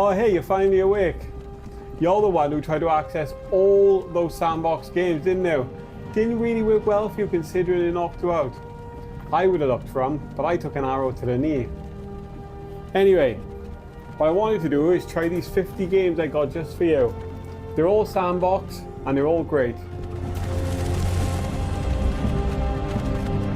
Oh hey, you're finally awake. You're the one who tried to access all those Sandbox games, didn't you? Didn't really work well for you considering it knocked you out. I would have looked for them, but I took an arrow to the knee. Anyway, what I wanted to do is try these 50 games I got just for you. They're all Sandbox and they're all great.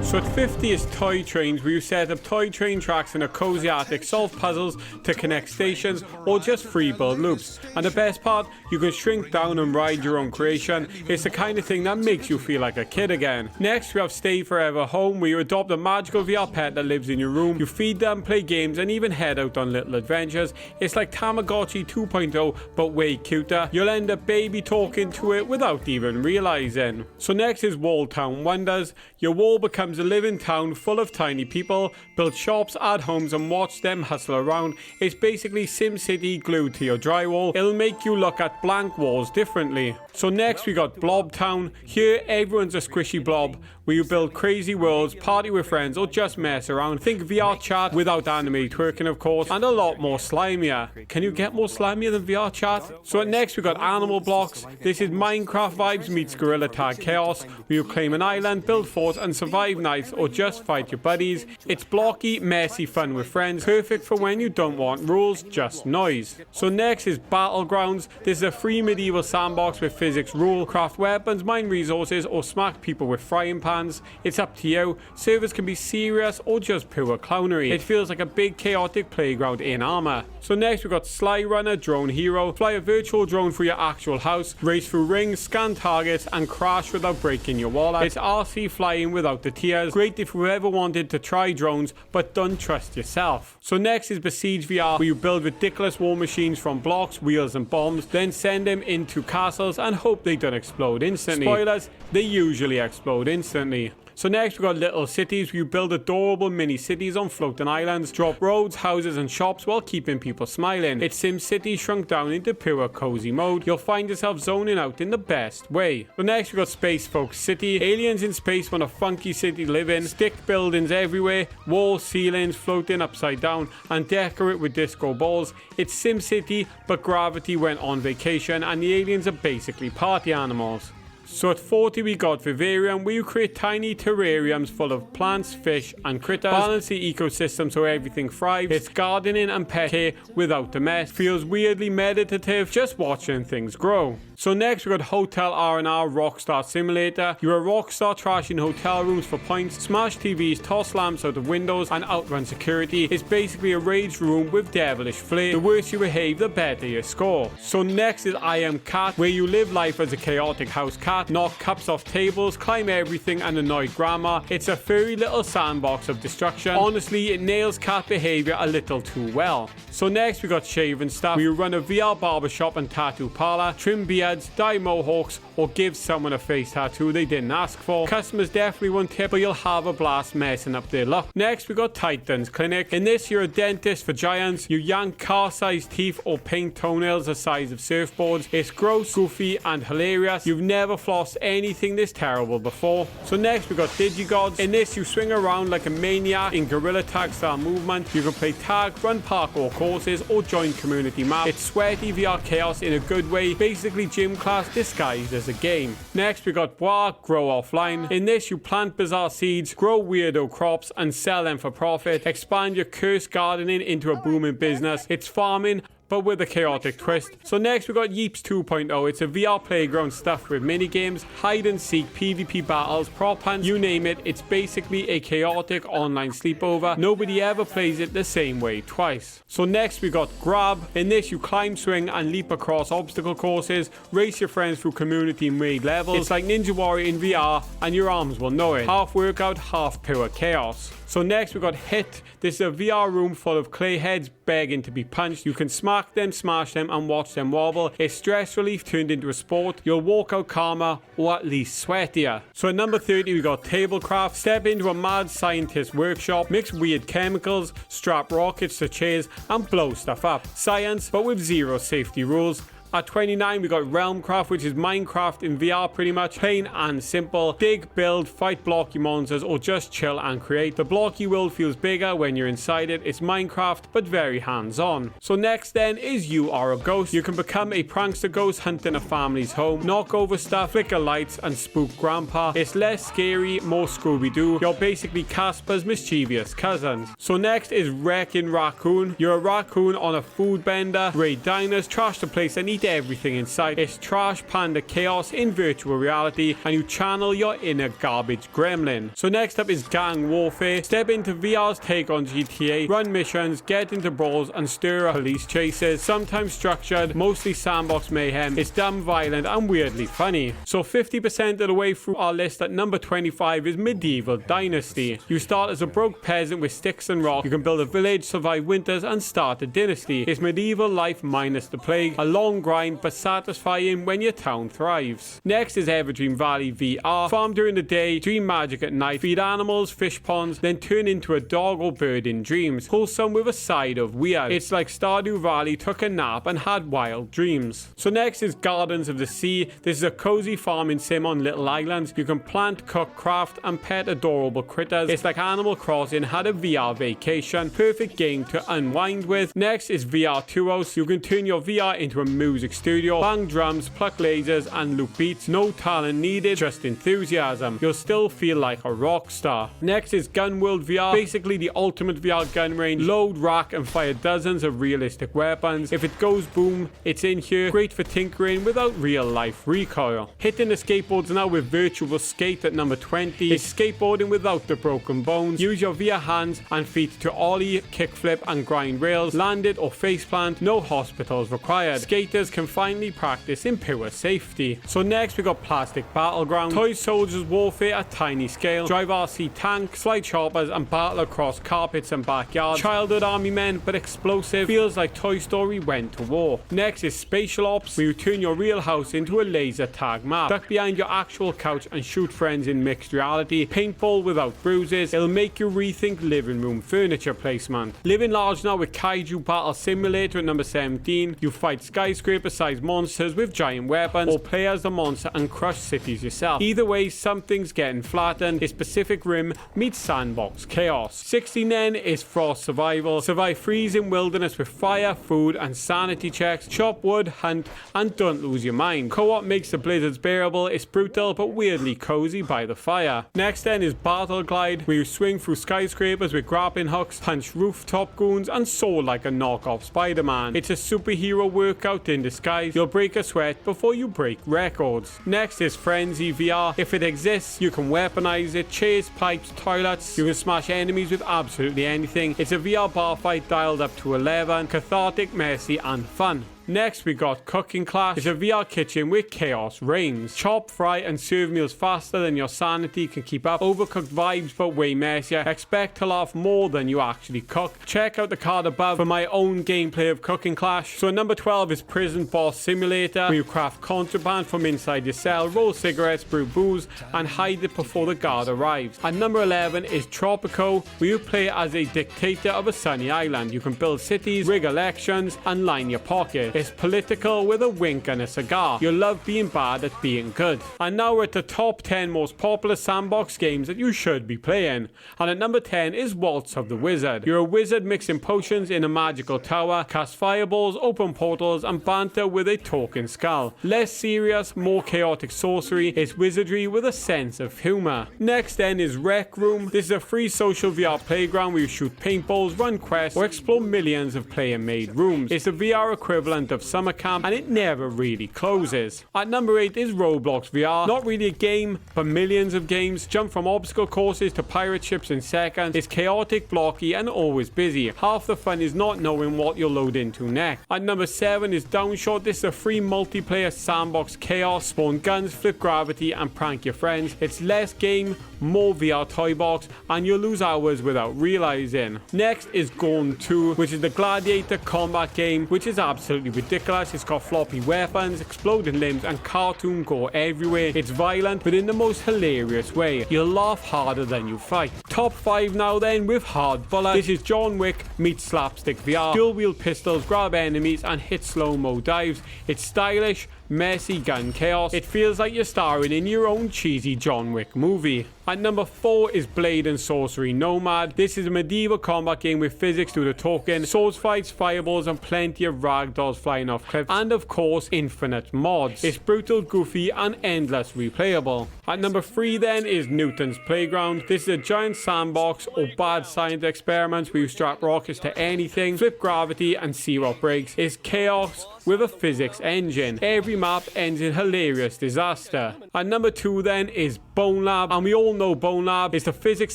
So at 50 is toy trains, where you set up toy train tracks in a cozy attic, solve puzzles to connect stations, or just free build loops. And the best part, you can shrink down and ride your own creation. It's the kind of thing that makes you feel like a kid again. Next we have Stay Forever Home, where you adopt a magical VR pet that lives in your room. You feed them, play games, and even head out on little adventures. It's like Tamagotchi 2.0, but way cuter. You'll end up baby talking to it without even realizing. So next is Wall Town Wonders. Your wall becomes a living town full of tiny people. Build shops, add homes, and watch them hustle around. It's basically SimCity glued to your drywall. It'll make you look at blank walls differently. So next we got Blobtown. Here everyone's a squishy blob, where you build crazy worlds, party with friends, or just mess around. Think VR chat without anime twerking, of course, and a lot more slimier. Can you get more slimier than VR chat? So next we got Animal Blocks. This is Minecraft vibes meets Gorilla Tag Chaos, where you claim an island, build forts, and survive nights, or just fight your buddies. It's blocky, messy fun with friends, perfect for when you don't want rules, just noise. So next is Battlegrounds. This is a free medieval sandbox with physics rule, craft weapons, mine resources, or smack people with frying pans. It's up to you. Servers can be serious or just pure clownery. It feels like a big chaotic playground in armor. So next we got Sly Runner Drone Hero. Fly a virtual drone for your actual house, race through rings, scan targets, and crash without breaking your wallet. It's RC flying without the tears. Great if you ever wanted to try drones but don't trust yourself. So next is Besiege VR, where you build ridiculous war machines from blocks, wheels, and bombs, then send them into castles and hope they don't explode instantly. Spoilers, they usually explode instantly. So next we got Little Cities, where you build adorable mini cities on floating islands, drop roads, houses, and shops while keeping people smiling. It's SimCity shrunk down into pure cozy mode. You'll find yourself zoning out in the best way. So next we got Spacefolk City. Aliens in space want a funky city to live in. Stick buildings everywhere, walls, ceilings floating upside down, and decorate with disco balls. It's SimCity, but gravity went on vacation and the aliens are basically party animals. So at 40 we got Vivarium, where you create tiny terrariums full of plants, fish, and critters. Balance the ecosystem so everything thrives. It's gardening and pet care without the mess. Feels weirdly meditative, just watching things grow. So next we got Hotel R&R Rockstar Simulator. You're a rockstar trashing hotel rooms for points, smash TVs, toss lamps out of windows, and outrun security. It's basically a rage room with devilish flair. The worse you behave, the better your score. So next is I Am Cat, where you live life as a chaotic house cat, knock cups off tables, climb everything, and annoy grandma. It's a furry little sandbox of destruction. Honestly, it nails cat behavior a little too well. So next we got Shave and Stuff, where you run a VR barbershop and tattoo parlor, trim beards, dye mohawks, or give someone a face tattoo they didn't ask for. Customers definitely won't tip, but you'll have a blast messing up their luck. Next we got Titans Clinic. In this you're a dentist for giants. You yank car-sized teeth or paint toenails the size of surfboards. It's gross, goofy, and hilarious. You've never flossed anything this terrible before. So next we got Digigods. In this you swing around like a maniac in Gorilla Tag style movement. You can play tag, run parkour courses, or join community maps. It's sweaty VR chaos in a good way, basically gym class disguised as a game. Next we got Bwah Grow Offline. In this you plant bizarre seeds, grow weirdo crops, and sell them for profit. Expand your cursed gardening into a booming business. It's farming, but with a chaotic twist. So next we got YeepS 2.0. It's a VR playground stuffed with minigames, hide and seek, PvP battles, prop hunts, you name it. It's basically a chaotic online sleepover. Nobody ever plays it the same way twice. So next we got Grab. In this you climb, swing, and leap across obstacle courses, race your friends through community made levels. It's like Ninja Warrior in VR, and your arms will know it. Half workout, half pure chaos. So next we got Hit. This is a VR room full of clay heads begging to be punched. You can smack them, smash them, and watch them wobble. It's stress relief turned into a sport. You'll walk out calmer, or at least sweatier. So at number 30 we got Tablecraft. Step into a mad scientist workshop, mix weird chemicals, strap rockets to chairs, and blow stuff up. Science, but with zero safety rules. At 29, we got Realmcraft, which is Minecraft in VR pretty much. Plain and simple. Dig, build, fight blocky monsters, or just chill and create. The blocky world feels bigger when you're inside it. It's Minecraft, but very hands-on. So next then is You Are a Ghost. You can become a prankster ghost hunting a family's home, knock over stuff, flicker lights, and spook grandpa. It's less scary, more Scooby-Doo. You're basically Casper's mischievous cousins. So next is Wreckin Raccoon. You're a raccoon on a food bender, raid diners, trash the place, and eat everything in sight. It's trash panda chaos in virtual reality, and you channel your inner garbage gremlin. So next up is Gang Warfare. Step into VR's take on GTA, run missions, get into brawls, and stir up police chases. Sometimes structured, mostly sandbox mayhem. It's dumb, violent, and weirdly funny. So 50% of the way through our list at number 25 is Medieval Dynasty. You start as a broke peasant with sticks and rock. You can build a village, survive winters, and start a dynasty. It's medieval life minus the plague. A long grind, but satisfying when your town thrives. Next is Eveerdream Valley VR. Farm during the day, dream magic at night, feed animals, fish ponds, then turn into a dog or bird in dreams. Wholesome with a side of weird. It's like Stardew Valley took a nap and had wild dreams. So next is Gardens of the Sea. This is a cozy farming sim on little islands. You can plant, cook, craft, and pet adorable critters. It's like Animal Crossing had a VR vacation. Perfect game to unwind with. Next is Vrtuoso. You can turn your VR into a music studio, bang drums, pluck lasers, and loop beats. No talent needed, just enthusiasm. You'll still feel like a rock star. Next is Gun World VR. Basically the ultimate VR gun range. Load, rack, and fire dozens of realistic weapons. If it goes boom, it's in here. Great for tinkering without real life recoil. Hitting the skateboards now with Virtual Skate at number 20. It's skateboarding without the broken bones. Use your VR hands and feet to ollie, kickflip, and grind rails. Land it or faceplant. No hospitals required. Skaters can finally practice in pure safety. So next we got Plastic Battlegrounds. Toy soldiers warfare at tiny scale. Drive RC tanks, fly choppers, and battle across carpets and backyards. Childhood army men, but explosive. Feels like Toy Story went to war. Next is Spatial Ops, where you turn your real house into a laser tag map. Duck behind your actual couch and shoot friends in mixed reality. Paintball without bruises. It'll make you rethink living room furniture placement. Living large now with Kaiju Battle Simulator at number 17. You fight skyscraper-sized monsters with giant weapons, or play as the monster and crush cities yourself. Either way, something's getting flattened. It's Pacific Rim meets Sandbox chaos. 16 then is Frost Survival. Survive freezing wilderness with fire, food, and sanity checks. Chop wood, hunt, and don't lose your mind. Co-op makes the blizzards bearable. It's brutal but weirdly cozy by the fire. Next then is Battleglide, where you swing through skyscrapers with grappling hooks, punch rooftop goons, and soar like a knockoff Spider-Man. It's a superhero workout in disguise. You'll break a sweat before you break records. Next is Frenzy VR. If it exists, you can weaponize it, chase pipes, toilets. You can smash enemies with absolutely anything. It's a VR bar fight dialed up to 11. Cathartic, messy, and fun. Next we got Cooking Clash. It's a VR kitchen where chaos reigns. Chop, fry, and serve meals faster than your sanity can keep up. Overcooked vibes but way messier. Expect to laugh more than you actually cook. Check out the card above for my own gameplay of Cooking Clash. So number 12 is Prison Boss Simulator, where you craft contraband from inside your cell, roll cigarettes, brew booze, and hide it before the guard arrives. And number 11 is Tropico, where you play as a dictator of a sunny island. You can build cities, rig elections, and line your pocket. It's political with a wink and a cigar. You'll love being bad at being good. And now we're at the top 10 most popular sandbox games that you should be playing. And at number 10 is Waltz of the Wizard. You're a wizard mixing potions in a magical tower, cast fireballs, open portals, and banter with a talking skull. Less serious, more chaotic sorcery. It's wizardry with a sense of humor. Next then is Rec Room. This is a free social VR playground where you shoot paintballs, run quests, or explore millions of player-made rooms. It's a VR equivalent of summer camp, and it never really closes. At number 8 is Roblox VR. Not really a game, but millions of games. Jump from obstacle courses to pirate ships in seconds. It's chaotic, blocky, and always busy. Half the fun is not knowing what you'll load into next. At number 7 is Downshot. This is a free multiplayer sandbox chaos. Spawn guns, flip gravity, and prank your friends. It's less game, more VR toy box, and you'll lose hours without realizing. Next is Gorn 2, which is the gladiator combat game, which is absolutely absolutely ridiculous. It's got floppy weapons, exploding limbs, and cartoon gore everywhere. It's violent, but in the most hilarious way. You'll laugh harder than you fight. Top 5 now then with hard bullets. This is John Wick meets slapstick VR. Dual wield pistols, grab enemies, and hit slow-mo dives. It's stylish, messy gun chaos. It feels like you're starring in your own cheesy John Wick movie. At number 4 is Blade and Sorcery Nomad. This is a medieval combat game with physics due to token, swords fights, fireballs, and plenty of ragdolls flying off cliffs, and of course infinite mods. It's brutal, goofy, and endless replayable. At number 3 then is Newton's Playground. This is a giant sandbox or bad science experiments where you strap rockets to anything, flip gravity, and see what breaks. It's chaos with a physics engine. Every map ends in hilarious disaster. At number 2 then is Bonelab, and we all know Bonelab is a physics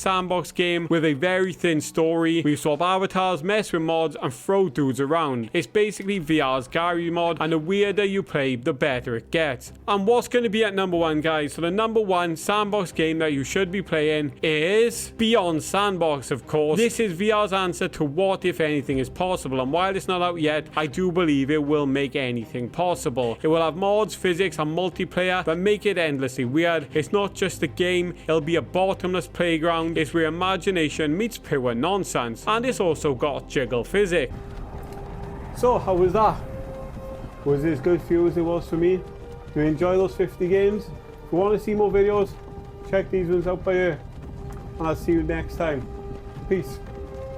sandbox game with a very thin story. We swap avatars, mess with mods, and throw dudes around. It's basically VR's Gary mod, and the weirder you play, the better it gets. And what's going to be at number 1, guys? So the number 1 sandbox game that you should be playing is Beyond Sandbox, of course. This is VR's answer to what, if anything, is possible, and while it's not out yet, I do believe it will make anything possible. It will have mods, physics, and multiplayer that make it endlessly weird. It's not just a game, it'll be a bottomless playground. It's where imagination meets pure nonsense, and it's also got jiggle physics. So how was that? Was it as good for you as it was for me? Do you enjoy those 50 games? If you want to see more videos, check these ones out by here, and I'll see you next time. Peace.